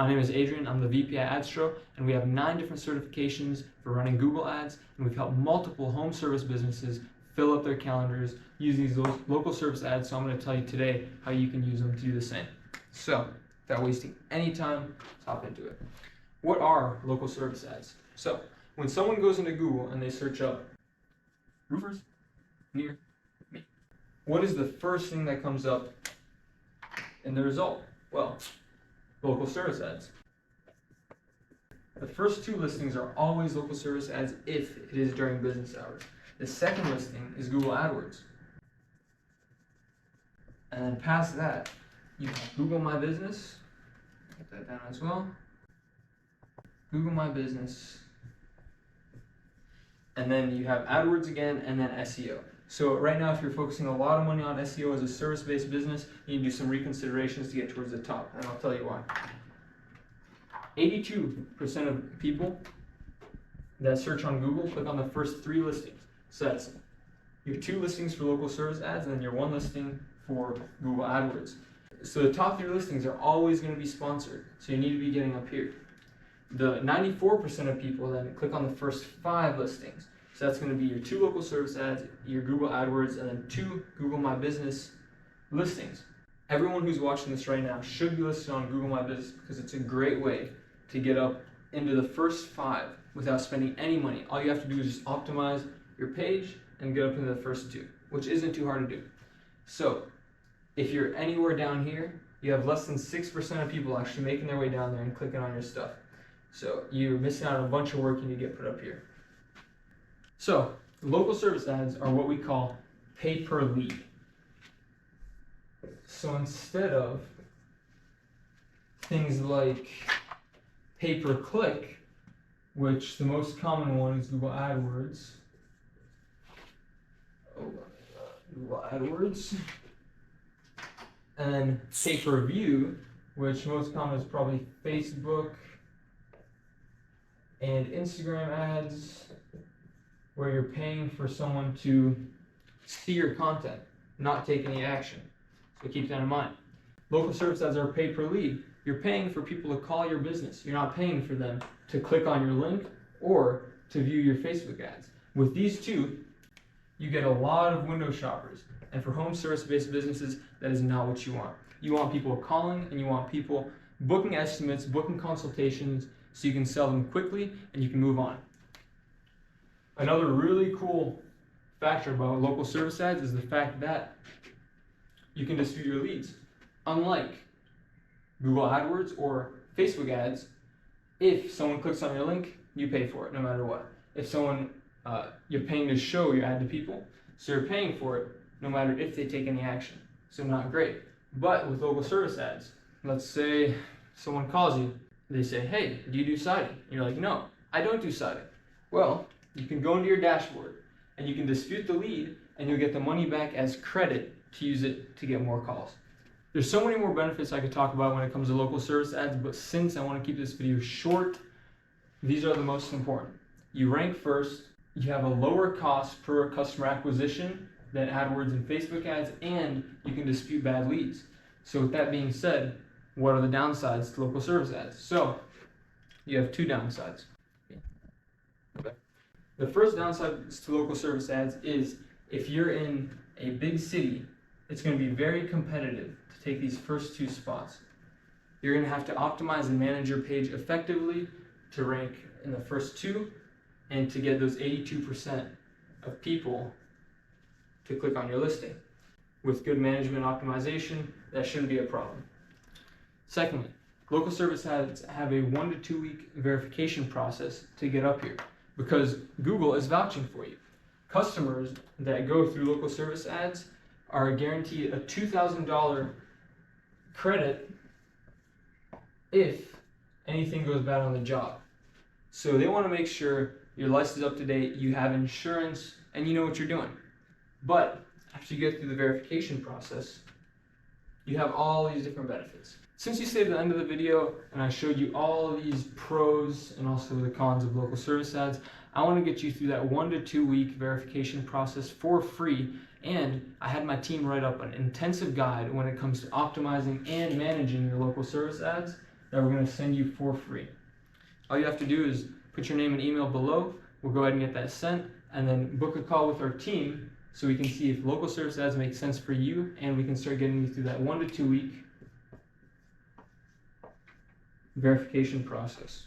My name is Adrian, I'm the VP at Adstro, and we have 9 different certifications for running Google Ads, and we've helped multiple home service businesses fill up their calendars using these local service ads, so I'm going to tell you today how you can use them to do the same. So, without wasting any time, let's hop into it. What are local service ads? So, when someone goes into Google and they search up roofers near me, what is the first thing that comes up in the result? Well, local service ads. The first 2 listings are always local service ads if it is during business hours. The second listing is Google AdWords. And then past that, you have Google My Business. Put that down as well. Google My Business. And then you have AdWords again, and then SEO. So right now, if you're focusing a lot of money on SEO as a service-based business, you need to do some reconsiderations to get towards the top, and I'll tell you why. 82% of people that search on Google click on the first 3 listings. So that's your 2 listings for local service ads, and then your 1 listing for Google AdWords. So the top 3 listings are always going to be sponsored, so you need to be getting up here. The 94% of people then click on the first 5 listings. So that's going to be your 2 local service ads, your Google AdWords, and then 2 Google My Business listings. Everyone who's watching this right now should be listed on Google My Business because it's a great way to get up into the first 5 without spending any money. All you have to do is just optimize your page and get up into the first 2, which isn't too hard to do. So if you're anywhere down here, you have less than 6% of people actually making their way down there and clicking on your stuff. So you're missing out on a bunch of work you need to get put up here. So local service ads are what we call pay per lead. So instead of things like pay per click, which the most common one is Google AdWords. Google AdWords. And then pay per view, which most common is probably Facebook and Instagram ads, where you're paying for someone to see your content, not take any action. So keep that in mind. Local service ads are pay per lead. You're paying for people to call your business. You're not paying for them to click on your link or to view your Facebook ads. With these 2, you get a lot of window shoppers. And for home service-based businesses, that is not what you want. You want people calling, and you want people booking estimates, booking consultations, so you can sell them quickly and you can move on. Another really cool factor about local service ads is the fact that you can distribute your leads. Unlike Google AdWords or Facebook ads, if someone clicks on your link, you pay for it no matter what. If someone, you're paying to show your ad to people, so you're paying for it no matter if they take any action. So not great. But with local service ads, let's say someone calls you, they say, hey, do you do siding? And you're like, no, I don't do siding. Well, you can go into your dashboard and you can dispute the lead and you'll get the money back as credit to use it to get more calls. There's so many more benefits I could talk about when it comes to local service ads, but since I want to keep this video short, these are the most important. You rank first, you have a lower cost per customer acquisition than AdWords and Facebook ads, and you can dispute bad leads. So with that being said, what are the downsides to local service ads? So you have 2 downsides. Okay. The first downside to local service ads is if you're in a big city, it's going to be very competitive to take these first 2 spots. You're going to have to optimize and manage your page effectively to rank in the first 2 and to get those 82% of people to click on your listing. With good management optimization, that shouldn't be a problem. Secondly, local service ads have a 1 to 2 week verification process to get up here because Google is vouching for you. Customers that go through local service ads are guaranteed a $2,000 credit if anything goes bad on the job. So they want to make sure your license is up to date, you have insurance, and you know what you're doing. But after you get through the verification process, you have all these different benefits. Since you stayed to the end of the video and I showed you all of these pros and also the cons of local service ads, I want to get you through that 1 to 2 week verification process for free, and I had my team write up an intensive guide when it comes to optimizing and managing your local service ads that we're going to send you for free. All you have to do is put your name and email below. We'll go ahead and get that sent, and then book a call with our team so we can see if local service ads make sense for you, and we can start getting you through that 1 to 2 week verification process.